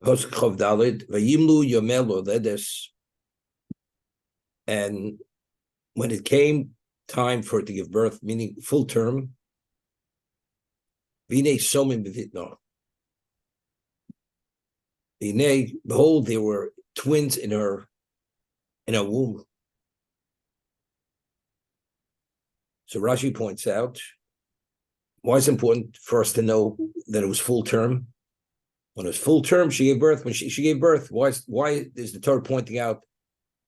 Pasuk Dalet, Vayimlu Yomelo Ledes, and when it came time for it to give birth, meaning full term, Vine Somim Bevitno. Vine, behold, there were twins in her womb. So Rashi points out, why is it important for us to know that it was full term? When it was full term, she gave birth. When she gave birth, why is the Torah pointing out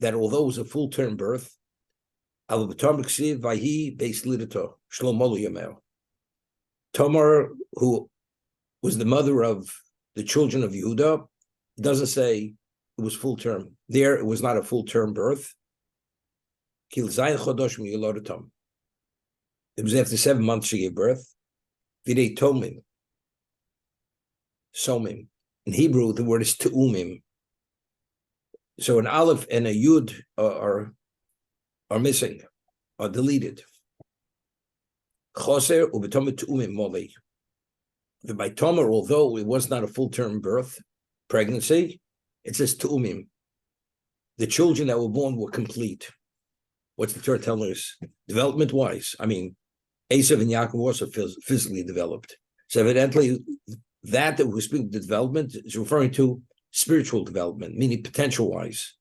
that although it was a full term birth, Tamar, who was the mother of the children of Yehuda, doesn't say it was full term. There, it was not a full term birth. It was after 7 months she gave birth. Videi tomim. Somim. In Hebrew, the word is te'umim. So an aleph and a yud are missing, are deleted. Choser ubetomer te'umim moli. By Tomer, although it was not a full-term birth, pregnancy, it says te'umim. The children that were born were complete. What's the Torah telling us? Development-wise, I mean, Esav and Yaakov were also physically developed. So evidently, that we're speaking of development is referring to spiritual development, meaning potential-wise.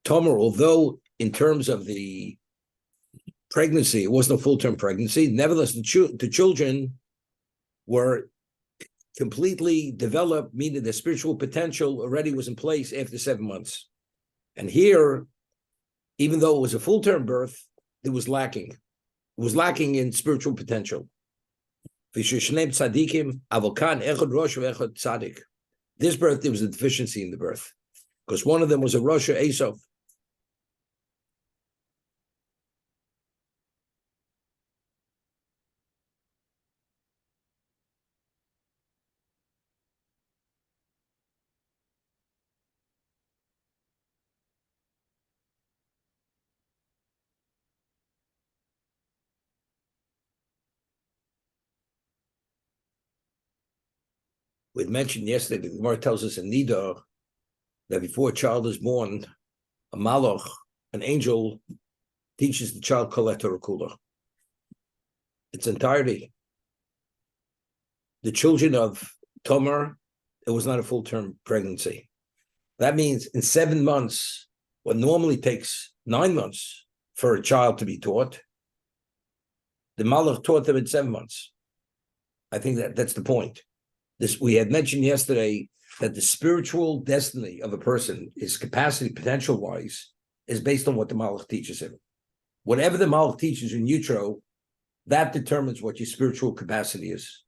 Tomer, although in terms of the pregnancy, it wasn't a full-term pregnancy, nevertheless, the children were completely developed, meaning the spiritual potential already was in place after 7 months. And here, even though it was a full-term birth, it was lacking. It was lacking in spiritual potential. This birth, there was a deficiency in the birth, because one of them was a Rosh Esav. We mentioned yesterday, the Gemara tells us in Nida that before a child is born, a malach, an angel, teaches the child Koleta Rakula. Its entirety. The children of Tamar, it was not a full-term pregnancy. That means in 7 months, what normally takes 9 months for a child to be taught, the malach taught them in 7 months. I think that's the point. We had mentioned yesterday that the spiritual destiny of a person, his capacity, potential-wise, is based on what the Malach teaches him. Whatever the Malach teaches in utero, that determines what your spiritual capacity is,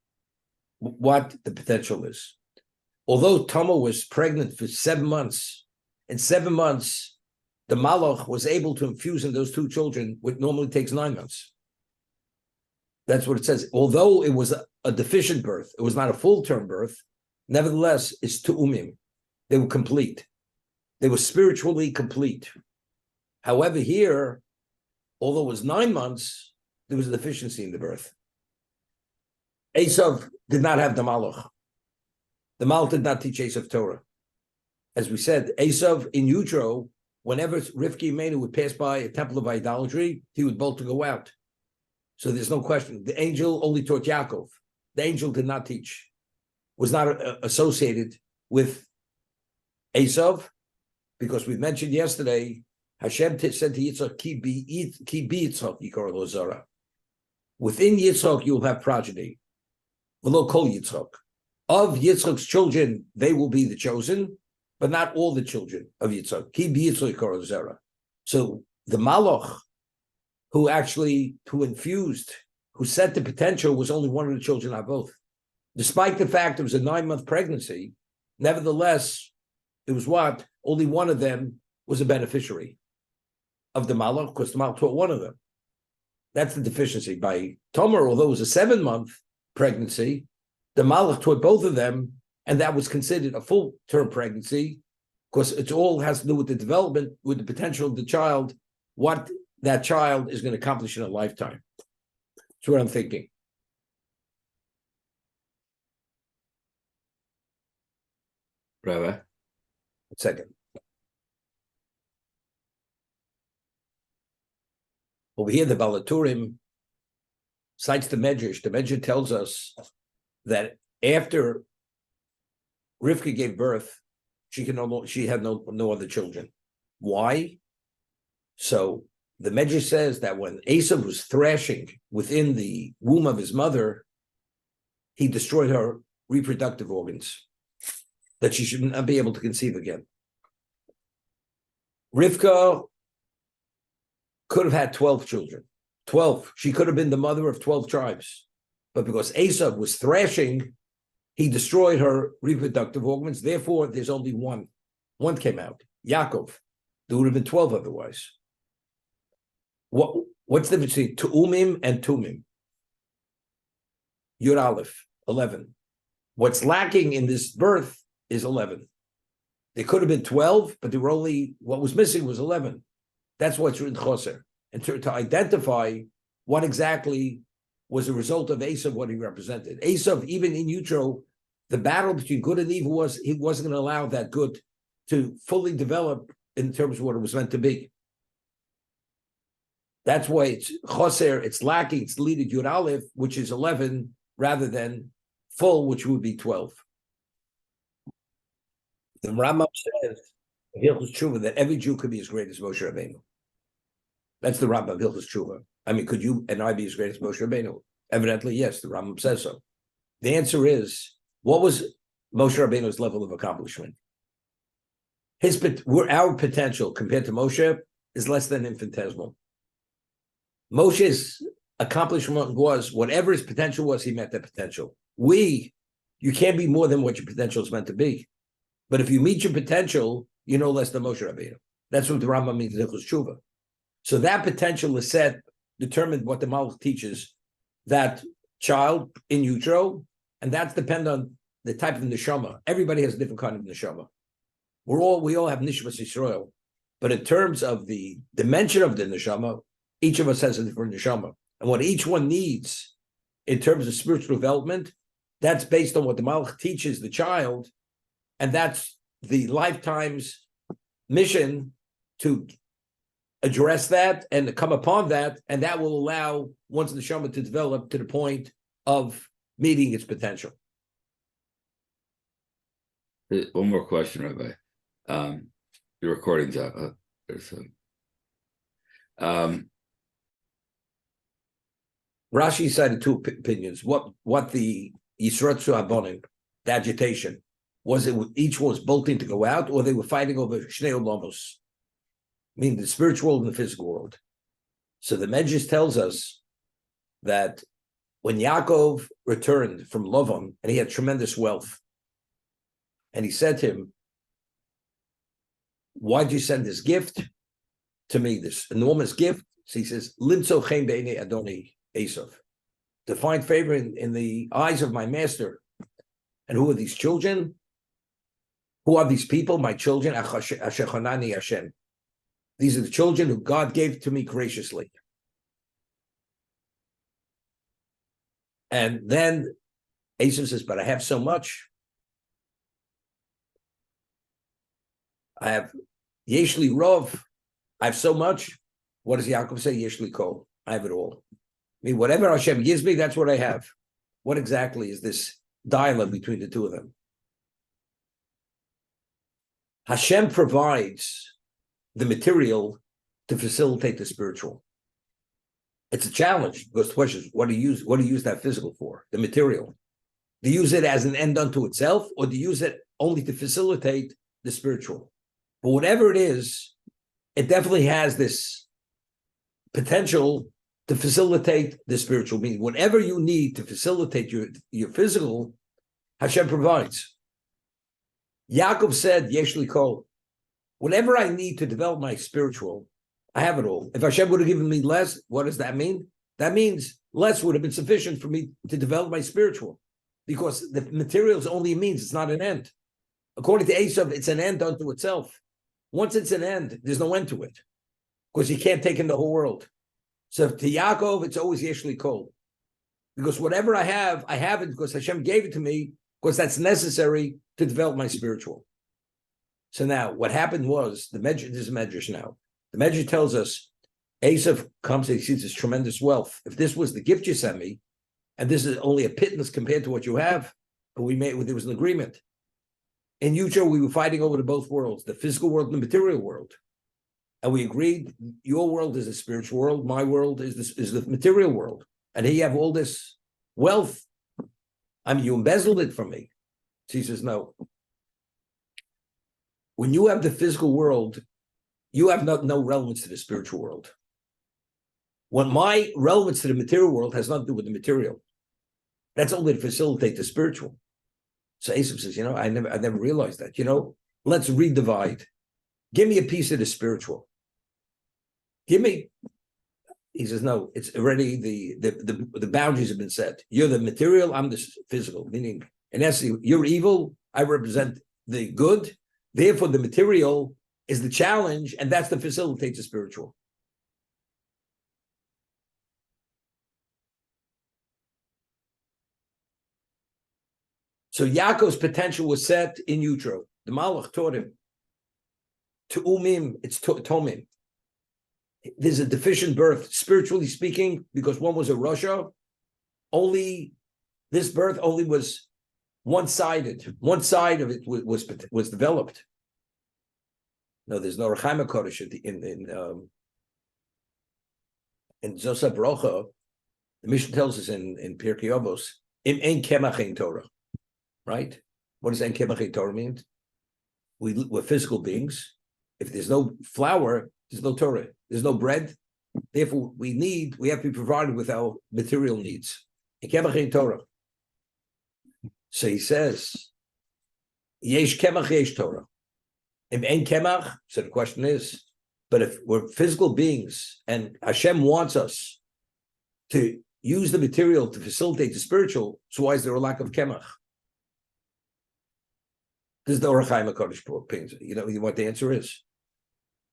what the potential is. Although Tamar was pregnant for 7 months, in 7 months, the Malach was able to infuse in those 2 children what normally takes 9 months. That's what it says. Although it was a deficient birth, it was not a full-term birth, nevertheless, it's te'umim. They were complete. They were spiritually complete. However, here, although it was 9 months, there was a deficiency in the birth. Esav did not have the malach. The malach did not teach Esav Torah. As we said, Esav in utero, whenever Rivki and Menu would pass by a temple of idolatry, he would bolt to go out. So there's no question. The angel only taught Yaakov. The angel did not teach, was not associated with Esav, because we mentioned yesterday, Hashem said to Yitzchak, Ki bi Yitzchak yikar lo zara. Within Yitzchak, you will have progeny. V'lo kol Yitzchak. Of Yitzchak's children, they will be the chosen, but not all the children of Yitzchak. Ki bi Yitzchak yikar lo zara. So the Malach, who infused, who set the potential, was only one of the children, not both. Despite the fact it was a 9-month pregnancy, nevertheless, it was what? Only one of them was a beneficiary of the Malach, because the Malach taught one of them. That's the deficiency. By Tamar, although it was a 7-month pregnancy, the Malach taught both of them, and that was considered a full-term pregnancy, because it all has to do with the development, with the potential of the child, what that child is going to accomplish in a lifetime. That's what I'm thinking. Rabbi? Second. Over here, the Balaturim cites the Medrash. The Medrash tells us that after Rivka gave birth, she had no other children. Why? So the Medrash says that when Esav was thrashing within the womb of his mother, he destroyed her reproductive organs, that she should not be able to conceive again. Rivka could have had 12 children. 12. She could have been the mother of 12 tribes. But because Esav was thrashing, he destroyed her reproductive organs. Therefore, there's only one. One came out, Yaakov. There would have been 12 otherwise. What's the difference between Tu'umim and Tumim? Yud Aleph, 11. What's lacking in this birth is 11. There could have been 12, but what was missing was 11. That's what's written Choser. And to identify what exactly was a result of Esav, what he represented. Esav, even in utero, the battle between good and evil he wasn't going to allow that good to fully develop in terms of what it was meant to be. That's why it's Choser, it's lacking, it's deleted Yud Aleph, which is 11, rather than full, which would be 12. The Rambam says, Hilchos Tshuva, that every Jew could be as great as Moshe Rabbeinu. That's the Rambam, Hilchos Tshuva. I mean, could you and I be as great as Moshe Rabbeinu? Evidently, yes, the Rambam says so. The answer is, what was Moshe Rabbeinu's level of accomplishment? Our potential compared to Moshe is less than infinitesimal. Moshe's accomplishment was, whatever his potential was, he met that potential. You can't be more than what your potential is meant to be. But if you meet your potential, you know less than Moshe Rabbeinu. That's what the Rambam means in Hilchos Tshuva. So that potential is determined what the Malach teaches, that child in utero, and that's depend on the type of neshama. Everybody has a different kind of neshama. We all have nishmas Yisrael, but in terms of the dimension of the neshama, each of us has a different neshama, and what each one needs in terms of spiritual development, that's based on what the Malach teaches the child, and that's the lifetime's mission to address that and to come upon that, and that will allow one's neshama to develop to the point of meeting its potential. One more question, Rabbi. The recording's out. Rashi cited two opinions. What the Yisratzu Abonim, the agitation, was it each one was bolting to go out, or they were fighting over Shnei Olamos, meaning the spiritual world and the physical world. So the Medrash tells us that when Yaakov returned from Lavan, and he had tremendous wealth, and he said to him, "Why'd you send this gift to me, this enormous gift?" So he says, "Limtzo chen be'enei Adoni Esav," to find favor in the eyes of my master. And who are these children? Who are these people? My children, Asher Chanani Hashem. These are the children who God gave to me graciously. And then Esav says, "But I have so much. I have Yeshli Rov. I have so much." What does Yaakov say? Yeshli Kol. I have it all. I mean, whatever Hashem gives me, that's what I have. What exactly is this dialogue between the two of them? Hashem provides the material to facilitate the spiritual. It's a challenge, because the question is, what do you use that physical for? The material. Do you use it as an end unto itself, or do you use it only to facilitate the spiritual? But whatever it is, it definitely has this potential to facilitate the spiritual. Meaning, whatever you need to facilitate your physical, Hashem provides. Yaakov said, "Yeshli Kol." Whatever I need to develop my spiritual, I have it all. If Hashem would have given me less, what does that mean? That means less would have been sufficient for me to develop my spiritual, because the material is only a means, it's not an end. According to Esav, it's an end unto itself. Once it's an end, there's no end to it, because you can't take in the whole world. So to Yaakov, it's always Yeshli Kol, because whatever I have it because Hashem gave it to me, because that's necessary to develop my spiritual. So now what happened was the Medrash, this is Medrash now. The Medrash tells us Esav comes and he sees this tremendous wealth. If this was the gift you sent me, and this is only a pittance compared to what you have, but there was an agreement. In Utah, we were fighting over to both worlds, the physical world and the material world. And we agreed your world is the spiritual world, my world is the material world. And here you have all this wealth. I mean, you embezzled it from me. So he says, no. When you have the physical world, you have no relevance to the spiritual world. When my relevance to the material world has nothing to do with the material. That's only to facilitate the spiritual. So Esav says, I never realized that. Let's redivide. Give me a piece of the spiritual. He says, no, it's already the boundaries have been set. You're the material, I'm the physical. Meaning, in essence, you're evil, I represent the good. Therefore, the material is the challenge, and that's to facilitate the spiritual. So Yaakov's potential was set in utero. The Malach taught him. To umim, it's tomim. There's a deficient birth, spiritually speaking, because one was a Russia. This birth only was one-sided. One side of it was developed. No, there's no Rechaim HaKodesh in Zosa Brocha. The Mishnah tells us in Pirkei Avos, im ein kemach ein Torah. Right? What does ein kemach ein Torah mean? We're physical beings. If there's no flour, there's no Torah. There's no bread. Therefore, we have to be provided with our material needs. Ein kemach ein Torah. So he says, yesh kemach, yesh Torah. Im ein kemach, so the question is, but if we're physical beings and Hashem wants us to use the material to facilitate the spiritual, so why is there a lack of kemach? This is the Orach Chaim HaKodesh opinion. You know what the answer is?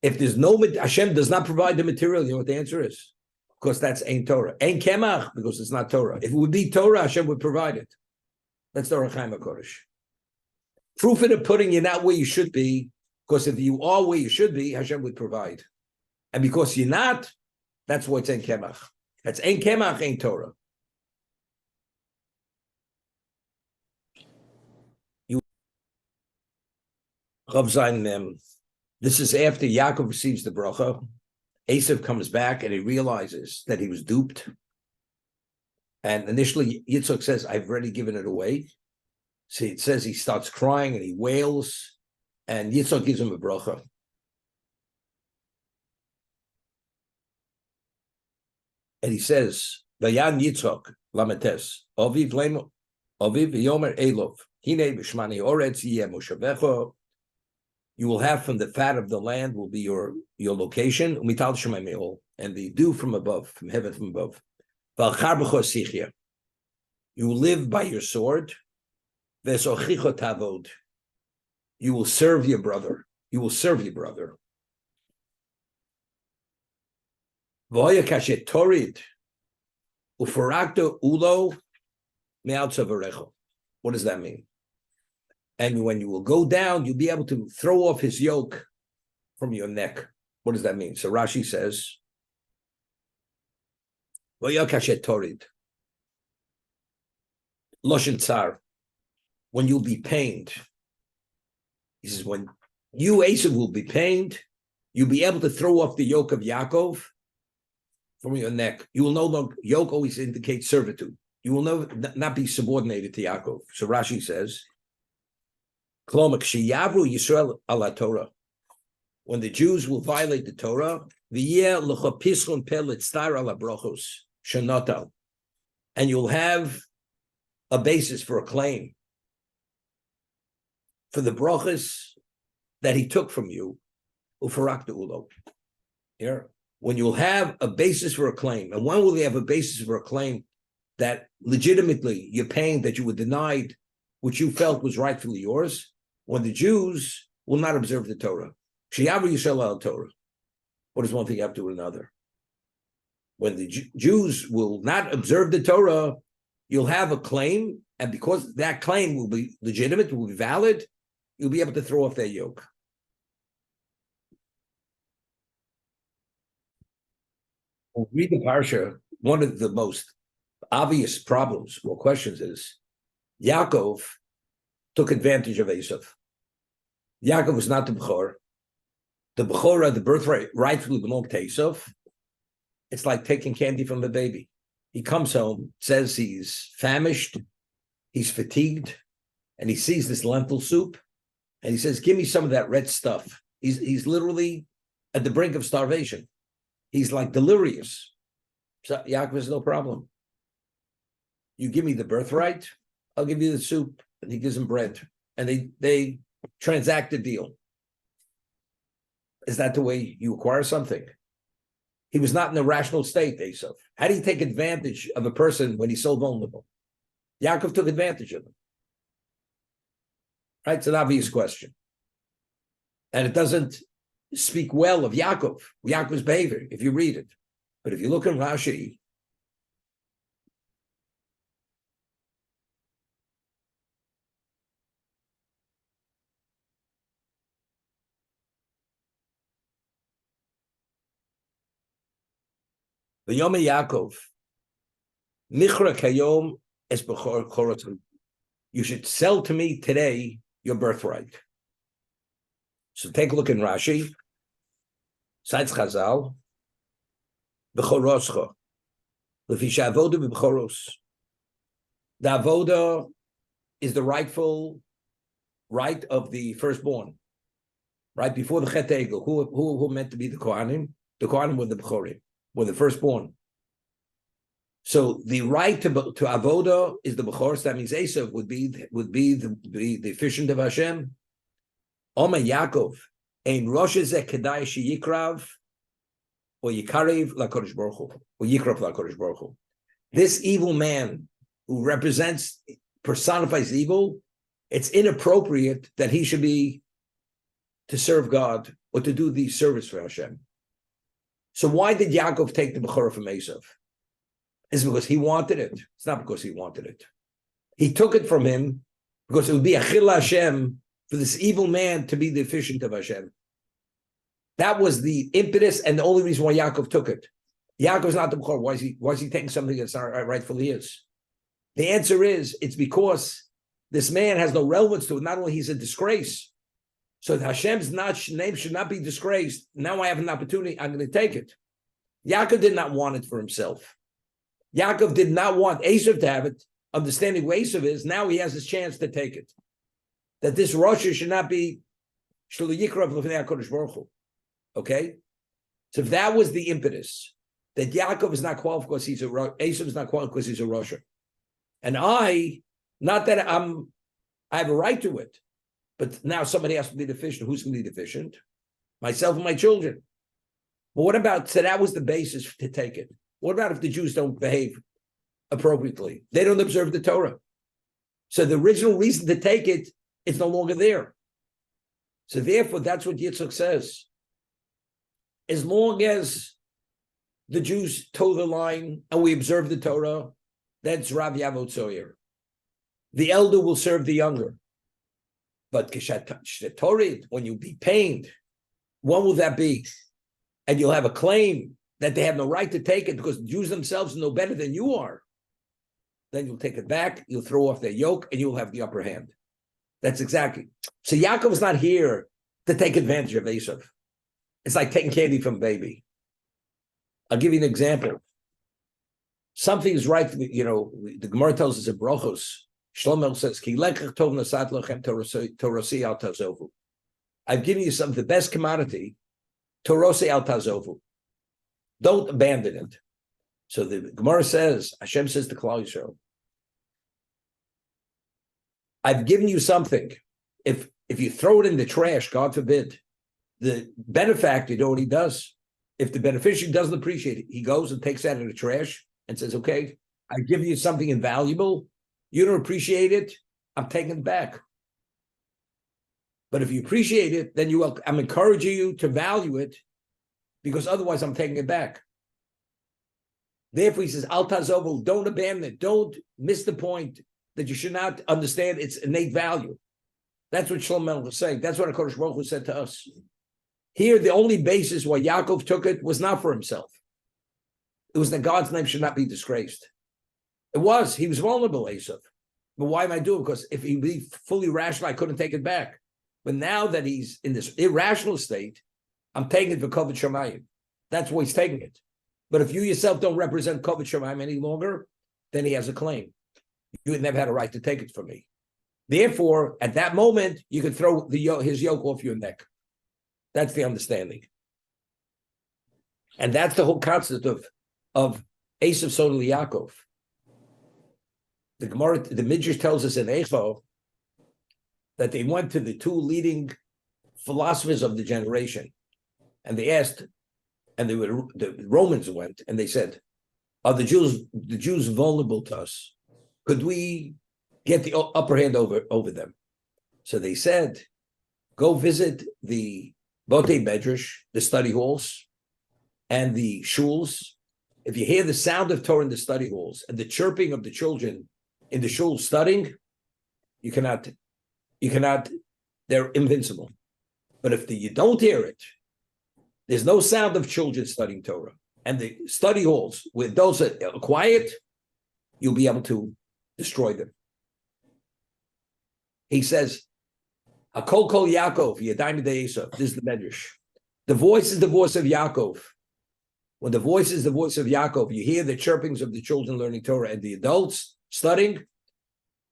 If there's no, Hashem does not provide the material, you know what the answer is? Because that's Ein Torah. Ein Kemach, because it's not Torah. If it would be Torah, Hashem would provide it. That's the Orach Chaim HaKodesh. Proof of the pudding, you're not where you should be, because if you are where you should be, Hashem would provide. And because you're not, that's why it's Ein Kemach. That's Ein Kemach, Ein Torah. This is after Yaakov receives the bracha. Esav comes back and he realizes that he was duped. And initially, Yitzchak says, I've already given it away. So it says he starts crying and he wails, and Yitzchak gives him a bracha. And he says, Vayan Yitzchak lametes, Aviv lemo, Aviv yomer elov, hine b'shmani oretz yeh moshavecha. You will have from the fat of the land will be your location, and the dew from above, from heaven from above. You will live by your sword. You will serve your brother. You will serve your brother. What does that mean? And when you will go down, you'll be able to throw off his yoke from your neck. What does that mean? So Rashi says, Loshen tsar, when you'll be pained. He says, when you, Esav, will be pained, you'll be able to throw off the yoke of Yaakov from your neck. You will no longer, yoke always indicates servitude. You will not be subordinated to Yaakov. So Rashi says, when the Jews will violate the Torah, and you'll have a basis for a claim for the brachos that he took from you. Here, when you'll have a basis for a claim, and when will they have a basis for a claim that legitimately you're paying that you were denied, which you felt was rightfully yours? When the Jews will not observe the Torah. Torah. What does one thing have to do with another? When the Jews will not observe the Torah, you'll have a claim, and because that claim will be legitimate, will be valid, you'll be able to throw off their yoke. Read the parsha. One of the most obvious problems or questions is Yaakov took advantage of Esav. Yaakov was not the Bechor. The Bechorah, the birthright, rightfully belonged to Esav. It's like taking candy from a baby. He comes home, says he's famished, he's fatigued, and he sees this lentil soup, and he says, "Give me some of that red stuff." He's literally at the brink of starvation. He's like delirious. So Yaakov has no problem. You give me the birthright, I'll give you the soup. And he gives him bread. And they transact the deal. Is that the way you acquire something? He was not in a rational state, Esav. How do you take advantage of a person when he's so vulnerable? Yaakov took advantage of him. Right? It's an obvious question. And it doesn't speak well of Yaakov's behavior, if you read it. But if you look in Rashi, the Yom Yaakov, Nichra Kayom es Bechor. You should sell to me today your birthright. So take a look in Rashi. Sites Chazal, Bechoroscha, Lefisha Avoda B'Bechoros. The Avoda is the rightful right of the firstborn. Right before the Chet Egel, who meant to be the Kohanim? The Kohanim were the Bechorim, were the firstborn. So the right to Avoda is the Bechor. So that means Esav would be the efficient of Hashem. Omer Yaakov, ein Rosh Zeh Kedai Sheyikrav, or Yikarev LaKodesh Baruch Hu, or Yikrav LaKodesh Baruch Hu. This evil man who personifies evil, it's inappropriate that he should be to serve God or to do the service for Hashem. So why did Yaakov take the Bechorah from Esav? It's because he wanted it. It's not because he wanted it. He took it from him because it would be a chil Hashem for this evil man to be the efficient of Hashem. That was the impetus and the only reason why Yaakov took it. Yaakov's not the Bechor. Why is he taking something that's not rightfully his? The answer is, it's because this man has no relevance to it. Not only he's a disgrace, so Hashem's name should not be disgraced. Now I have an opportunity, I'm going to take it. Yaakov did not want it for himself. Yaakov did not want Esav to have it, understanding who Esav is. Now he has his chance to take it. That this Rosh should not be Shlo Yikrav L'fnei HaKadosh Baruch Hu. Okay? So if that was the impetus, that Yaakov is not qualified because he's Esav is not qualified because he's a Rosh. And not that I have a right to it, but now somebody has to be deficient. Who's going to be deficient? Myself and my children. But what about, so that was the basis to take it. What about if the Jews don't behave appropriately? They don't observe the Torah. So the original reason to take it is no longer there. So therefore, that's what Yitzchak says. As long as the Jews toe the line and we observe the Torah, that's Rav Yavot Tzoyer. The elder will serve the younger. But when you be pained, when will that be? And you'll have a claim that they have no right to take it because the Jews themselves know better than you are. Then you'll take it back, you'll throw off their yoke, and you'll have the upper hand. That's exactly. So Yaakov is not here to take advantage of Esav. It's like taking candy from a baby. I'll give you an example. Something is right, the Gemara tells us in Brochos, Shlomo says, Ki lekach tov nasat lochem torasi al tazovu. I've given you some of the best commodity, torasi al tazovu. Don't abandon it. So the Gemara says, Hashem says to Klal Yisrael, I've given you something. If you throw it in the trash, God forbid, the benefactor, you know what he does? If the beneficiary doesn't appreciate it, he goes and takes that in the trash and says, okay, I've given you something invaluable. You don't appreciate it, I'm taking it back. But if you appreciate it, then I'm encouraging you to value it, because otherwise I'm taking it back. Therefore, he says, Al Tazovel, don't abandon it. Don't miss the point that you should not understand its innate value. That's what Shlomo was saying. That's what HaKadosh Baruch Hu said to us. Here, the only basis why Yaakov took it was not for himself. It was that God's name should not be disgraced. He was vulnerable, Esav. But why am I doing it? Because if he'd be fully rational, I couldn't take it back. But now that he's in this irrational state, I'm taking it for Kovod Shamayim. That's why he's taking it. But if you yourself don't represent Kovod Shamayim any longer, then he has a claim. You had never had a right to take it from me. Therefore, at that moment, you can throw his yoke off your neck. That's the understanding. And that's the whole concept of Esav Son Yaakov. The Gemara, the Midrash tells us in Echo that they went to the two leading philosophers of the generation, and they asked, and the Romans went, and they said, "Are the Jews vulnerable to us? Could we get the upper hand over them?" So they said, "Go visit the Botei Medrash, the study halls, and the shuls. If you hear the sound of Torah in the study halls and the chirping of the children in the shul studying, you cannot, they're invincible. But if you don't hear it, there's no sound of children studying Torah. And the study halls, with those that are quiet, you'll be able to destroy them." He says, "Hakol kol Yaakov, Yadayim Esav." This is the Medrash. The voice is the voice of Yaakov. When the voice is the voice of Yaakov, you hear the chirpings of the children learning Torah and the adults studying,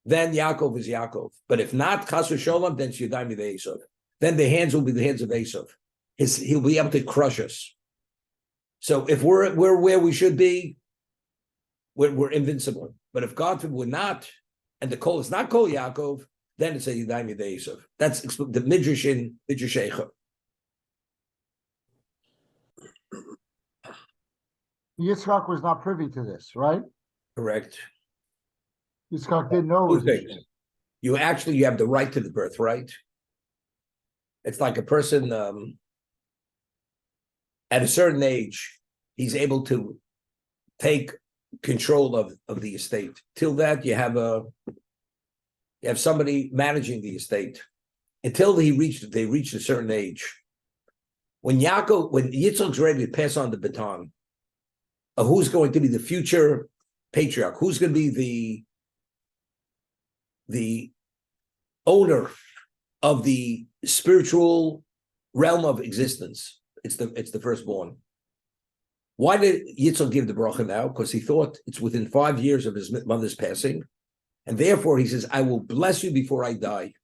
then Yaakov is Yaakov. But if not, Chas v'sholom, then it's Yadayim Esav. Then the hands will be the hands of Esav. He'll be able to crush us. So if we're where we should be, we're invincible. But if God forbid we're not, and the kol is not kol Yaakov, then it's a Yadayim Esav. That's the Midrash in Midrash Eicha. Yitzchak was not privy to this, right? Correct. Yitzchak didn't know. Two things. You have the right to the birthright. It's like a person at a certain age, he's able to take control of the estate. Till that, you have somebody managing the estate. Until they reached a certain age. When Yitzchak's ready to pass on the baton, who's going to be the future patriarch? Who's going to be the owner of the spiritual realm of existence? It's the firstborn. Why did Yitzchak give the bracha now? Because he thought it's within 5 years of his mother's passing, and therefore he says, "I will bless you before I die."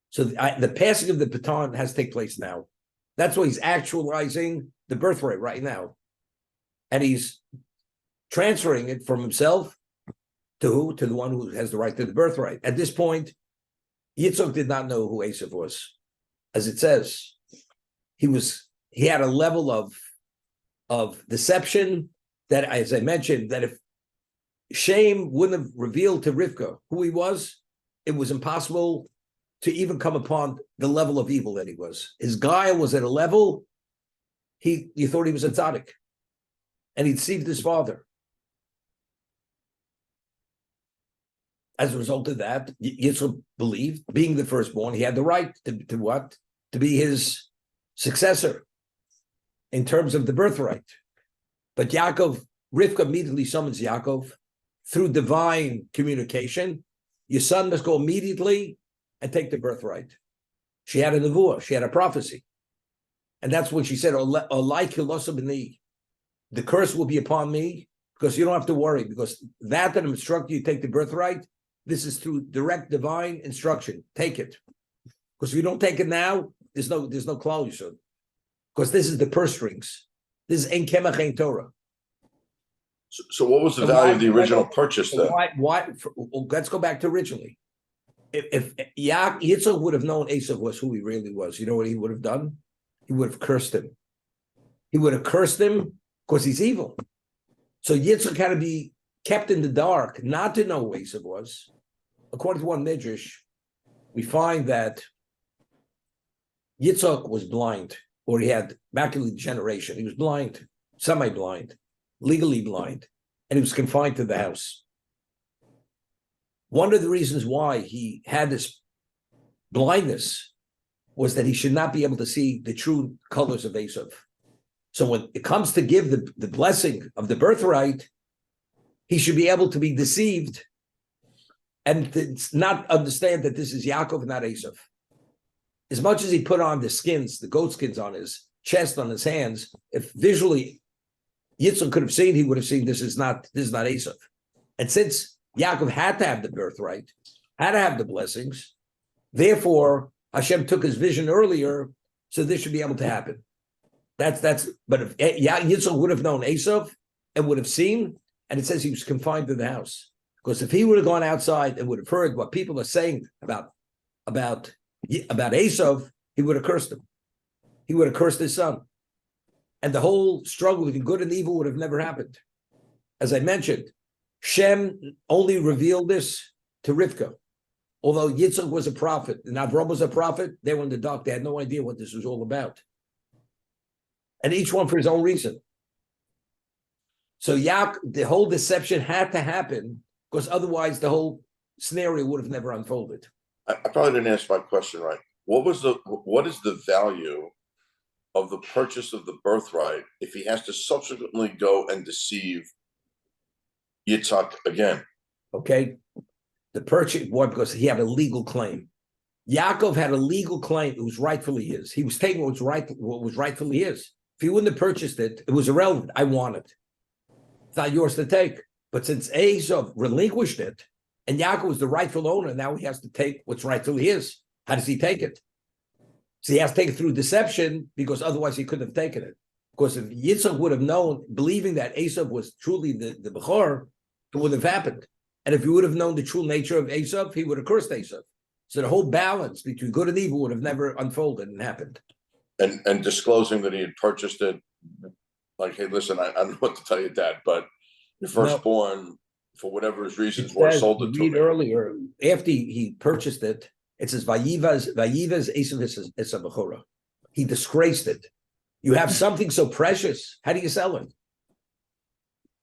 So the passing of the baton has to take place now. That's why he's actualizing the birthright right now. And he's transferring it from himself to who? To the one who has the right to the birthright. At this point, Yitzchak did not know who Esav was. As it says, he had a level of deception that, as I mentioned, that if shame wouldn't have revealed to Rivka who he was, it was impossible to even come upon the level of evil that he was. His guile was at a level, you thought he was a tzaddik. And he deceived his father. As a result of that, Yitzchak believed, being the firstborn, he had the right to what? To be his successor in terms of the birthright. But Rivka immediately summons Yaakov through divine communication. Your son must go immediately and take the birthright. She had a nevuah, she had a prophecy. And that's when she said, "Olai kilosa b'ni." The curse will be upon me, because you don't have to worry, because that I'm instructing you to take the birthright, this is through direct divine instruction. Take it. Because if you don't take it now, there's no klal yisod. Because this is the purse strings. This is ein kemach ein Torah. So what was the value of the original purchase then? Let's go back to originally. If Yitzchak would have known Esav was who he really was, you know what he would have done? He would have cursed him. He would have cursed him because he's evil. So Yitzchak had to be kept in the dark, not to know who Esav was. According to one Midrash, we find that Yitzchak was blind, or he had macular degeneration. He was blind, semi-blind, legally blind, and he was confined to the house. One of the reasons why he had this blindness was that he should not be able to see the true colors of Esav. So when it comes to give the blessing of the birthright, he should be able to be deceived and to not understand that this is Yaakov, not Esav. As much as he put on the skins, the goat skins on his chest, on his hands, if visually Yitzchak could have seen, he would have seen this is not Esav. And since Yaakov had to have the birthright, had to have the blessings, therefore Hashem took his vision earlier, so this should be able to happen. But if Yitzchak would have known Esav and would have seen, and it says he was confined to the house. Because if he would have gone outside and would have heard what people are saying about Esav, he would have cursed him. He would have cursed his son. And the whole struggle between good and evil would have never happened. As I mentioned, Shem only revealed this to Rivka. Although Yitzchak was a prophet and Avram was a prophet, they were in the dark. They had no idea what this was all about. And each one for his own reason. So the whole deception had to happen because otherwise the whole scenario would have never unfolded. I probably didn't ask my question right. What is the value of the purchase of the birthright if he has to subsequently go and deceive Yitzhak again? Okay. The purchase, why? Because he had a legal claim. Yaakov had a legal claim. It was rightfully his. He was taking what was rightfully his. If he wouldn't have purchased it, it was irrelevant. I want it. It's not yours to take. But since Esav relinquished it, and Yaakov was the rightful owner, now he has to take what's rightfully his. How does he take it? So he has to take it through deception, because otherwise he couldn't have taken it. Because if Yitzchak would have known, believing that Esav was truly the Bechor, it wouldn't have happened. And if he would have known the true nature of Esav, he would have cursed Esav. So the whole balance between good and evil would have never unfolded and happened. And disclosing that he had purchased it, like, hey, listen, I don't know what to tell you, Dad, but your firstborn, for whatever his reasons were, sold it to read me. Earlier, after he purchased it, it says Vayivas Esav Esav Bechora. He disgraced it. You have something so precious. How do you sell it?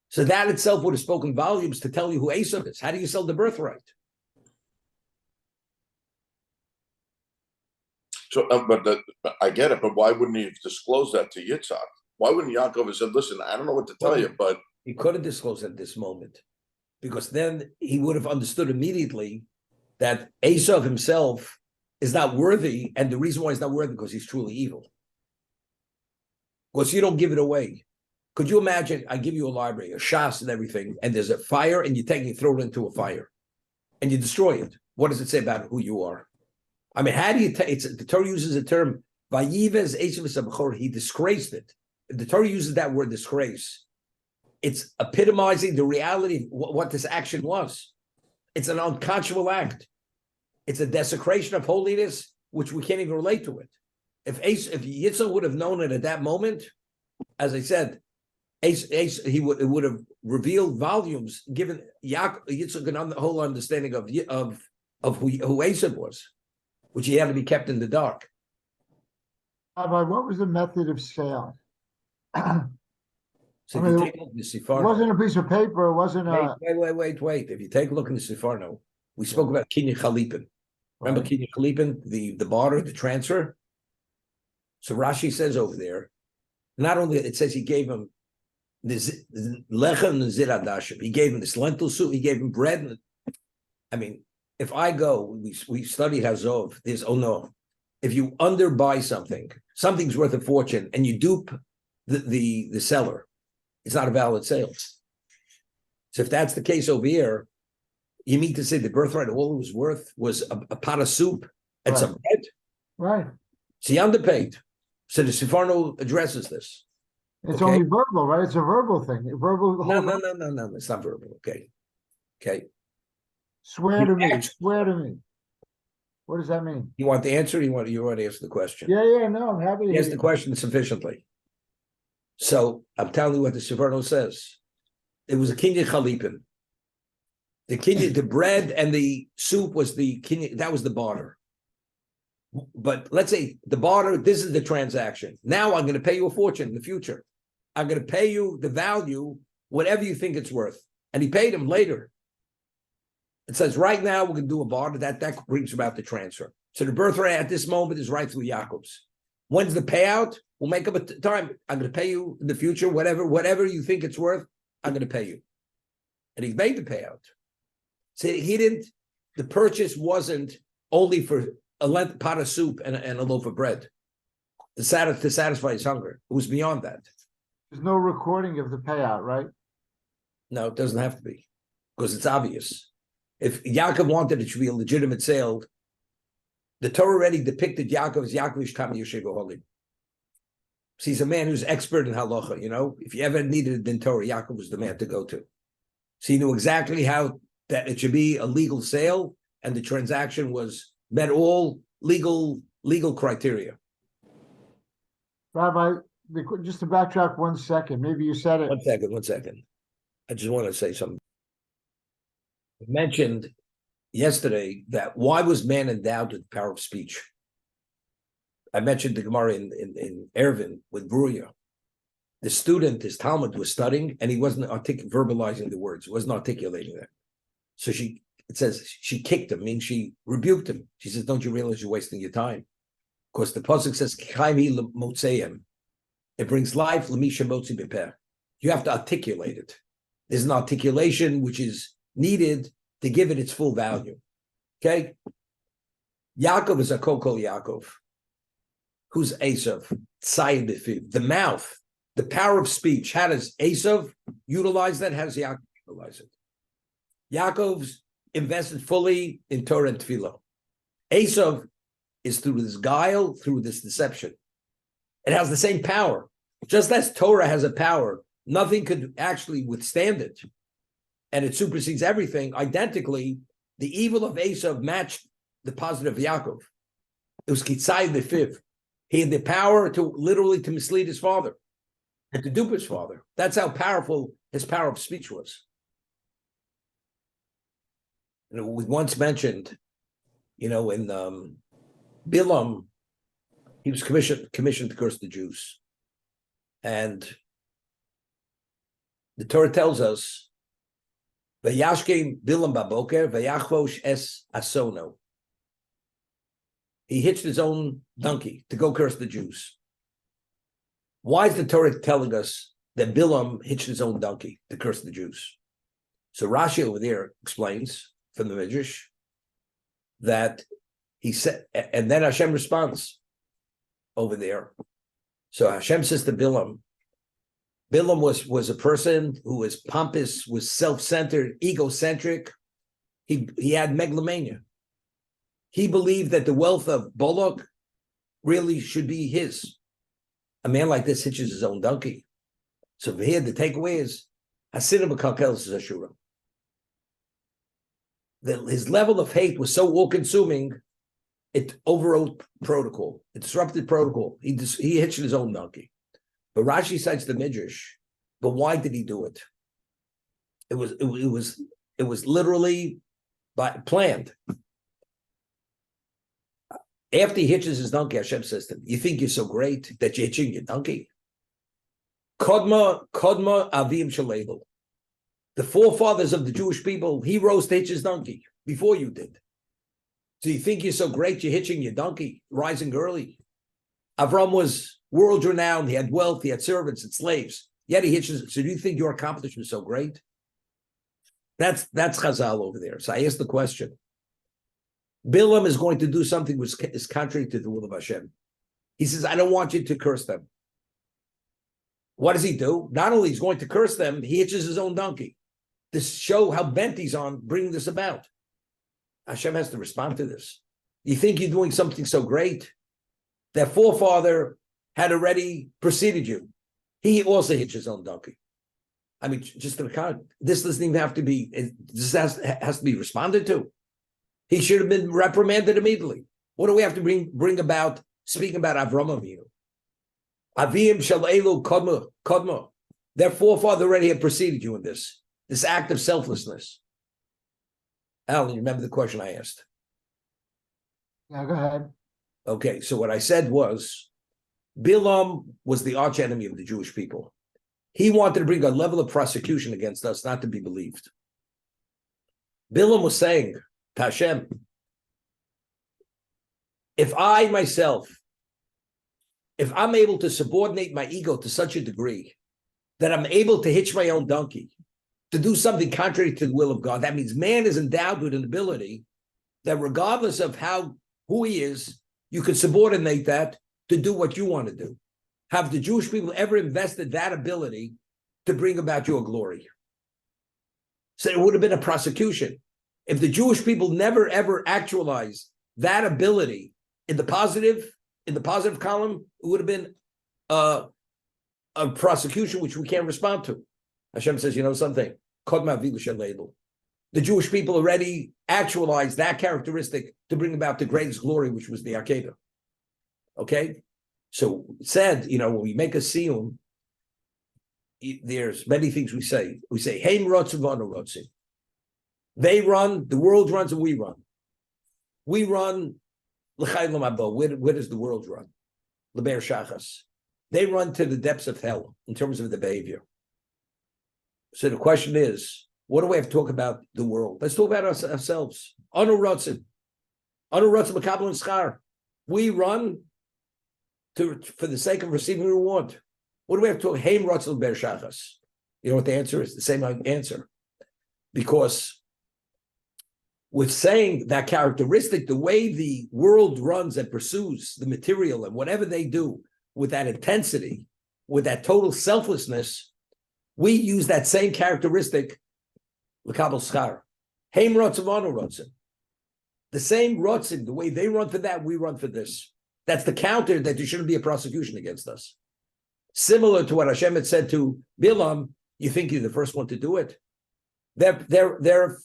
So that itself would have spoken volumes to tell you who Esav is. How do you sell the birthright? So, but I get it. But why wouldn't he have disclosed that to Yitzhak? Why wouldn't Yaakov have said, "Listen, I don't know what to tell you," but he could have disclosed at this moment, because then he would have understood immediately that Esav himself is not worthy, and the reason why he's not worthy because he's truly evil. Because you don't give it away. Could you imagine? I give you a library, a shas and everything, and there's a fire, and you take and you throw it into a fire, and you destroy it. What does it say about who you are? I mean, how do you take? The Torah uses the term "Vayivas Esav Esav Bechor." He disgraced it. The Torah uses that word "disgrace." It's epitomizing the reality of what this action was. It's an unconscionable act. It's a desecration of holiness, which we can't even relate to it. If Yitzhak would have known it at that moment, as I said, it would have revealed volumes, given Yitzhak a whole understanding of who Esav was, which he had to be kept in the dark. Rabbi, what was the method of sale? So I if you mean, take a look at the It Sefarno, wasn't a piece of paper. It wasn't a. wait. If you take a look in the Sefarno, we spoke about Kinyan Chalipin. Remember Right. Kinyan Chalipin, the barter, the transfer? So Rashi says over there, not only it says he gave him this lechem and ziradashim, he gave him this lentil soup, he gave him bread. I mean, if I go, we studied Hazov, there's if you underbuy something, something's worth a fortune, and you dupe the seller, it's not a valid sale. So if that's the case over here, you mean to say the birthright, all it was worth was a pot of soup and Right. some bread? Right. So he underpaid. So the Sefarno addresses this. It's Okay. only verbal, right? It's a verbal thing. Verbal. No, it's not verbal. Okay. Swear You to me. act- Swear to me. What does that mean? You want the answer? Or you want to answer the question? Yeah. No, I'm happy to hear Answer the you. question sufficiently. So I'm telling you what the Sefarno says. It was a kinyan chalipin. The bread and the soup was the kinyan, that was the barter. But let's say the barter, this is the transaction. Now I'm going to pay you a fortune in the future. I'm going to pay you the value, whatever you think it's worth. And he paid him later. It says right now we're going to do a barter that brings about the transfer. So the birthright at this moment is rightfully Yaakov's. When's the payout? We'll make up a time. I'm going to pay you in the future, whatever you think it's worth, I'm going to pay you. And he made the payout. So the purchase wasn't only for a pot of soup and a loaf of bread to satisfy his hunger. It was beyond that. There's no recording of the payout, right? No, it doesn't have to be, because it's obvious. If Yaakov wanted it to be a legitimate sale, the Torah already depicted Yaakov as Yaakov Ishtam Yeshiva Holim. So he's a man who's expert in halacha. If you ever needed a din Torah, Yaakov was the man to go to. So he knew exactly how that it should be a legal sale, and the transaction met all legal criteria. Rabbi, just to backtrack 1 second, maybe you said it. 1 second. I just want to say something. I mentioned yesterday that why was man endowed with the power of speech? I mentioned the Gemara in Eruvin with Bruria. The student, his Talmud, was studying, and he wasn't verbalizing the words, wasn't articulating them. So it says she kicked him, means she rebuked him. She says, "Don't you realize you're wasting your time?" Of course, the pasuk says, it brings life. You have to articulate it. There's an articulation which is needed to give it its full value. Okay? Yaakov is a Kol Yaakov. Who's Esav? Tzayid b'fiv. The mouth, the power of speech. How does Esav utilize that? How does Yaakov utilize it? Yaakov's invested fully in Torah and Tefillah. Esav is through this guile, through this deception. It has the same power. Just as Torah has a power, nothing could actually withstand it. And it supersedes everything. Identically, the evil of Esav matched the positive of Yaakov. It was Kitzai the fifth. He had the power to literally to mislead his father and to dupe his father. That's how powerful his power of speech was. And we once mentioned, in Bilam, he was commissioned to curse the Jews. And the Torah tells us, Vayashke Bilam baboker, vayachvosh es asono. He hitched his own donkey to go curse the Jews. Why is the Torah telling us that Bilam hitched his own donkey to curse the Jews? So Rashi over there explains from the Midrash that he said, and then Hashem responds over there. So Hashem says to Bilam was a person who was pompous, was self-centered, egocentric. He had megalomania. He believed that the wealth of Balak really should be his. A man like this hitches his own donkey. So here the takeaway is Hasidim b'kalkelis zashura. His level of hate was so all-consuming, it overrode protocol. It disrupted protocol. He hitched his own donkey. But Rashi cites the Midrash. But why did he do it? It was literally planned. After he hitches his donkey, Hashem says to him, "You think you're so great that you're hitching your donkey? Kodma avim shalelu." The forefathers of the Jewish people, he rose to hitch his donkey before you did. So you think you're so great, you're hitching your donkey, rising early. Avram was world renowned, he had wealth, he had servants and slaves, yet he hitches. So do you think your accomplishment is so great? That's Chazal over there. So I asked the question. Bilam is going to do something which is contrary to the will of Hashem. He says, "I don't want you to curse them." What does he do? Not only he's going to curse them, he hitches his own donkey to show how bent he's on bringing this about. Hashem has to respond to this. You think you're doing something so great? Their forefather had already preceded you. He also hitched his own donkey. I mean, just to the contrary, this doesn't even have to be, this has to be responded to. He should have been reprimanded immediately. What do we have to bring about, speaking about Avram Avinu? Avim shalelu kodma. Their forefather already had preceded you in this act of selflessness. Alan, you remember the question I asked? Yeah, go ahead. Okay, so what I said was, Bilam was the arch enemy of the Jewish people. He wanted to bring a level of prosecution against us not to be believed. Bilam was saying to Hashem, if I myself if I'm able to subordinate my ego to such a degree that I'm able to hitch my own donkey, to do something contrary to the will of God, that means man is endowed with an ability that regardless of who he is, you can subordinate that to do what you want to do. Have the Jewish people ever invested that ability to bring about your glory? So it would have been a prosecution. If the Jewish people never ever actualized that ability in the positive column, it would have been a prosecution which we can't respond to. Hashem says, you know something? The Jewish people already actualized that characteristic to bring about the greatest glory, which was the Akedah. Okay? So it said, when we make a siyum, there's many things we say. We say, Heim rotzim v'anu rotzim. They run, the world runs, and we run. We run, l'chai l'mabo. Where does the world run? L'ber shachas. They run to the depths of hell in terms of the behavior. So the question is, what do we have to talk about the world? Let's talk about ourselves. Anu rotzim. Anu rotzim l'kabel and schar. We run for the sake of receiving reward. What do we have to talk? Heim rotzim l'ber shachas. You know what the answer is? The same answer. Because with saying that characteristic, the way the world runs and pursues the material and whatever they do with that intensity, with that total selflessness, we use that same characteristic, l'kabel schar. Heim rotzim anu rotzim. The same rotzim, the way they run for that, we run for this. That's the counter that there shouldn't be a prosecution against us. Similar to what Hashem had said to Bilam, you think you're the first one to do it? Their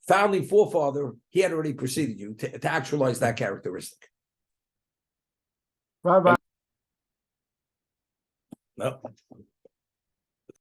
founding forefather, he had already preceded you to actualize that characteristic. Rabbi, No.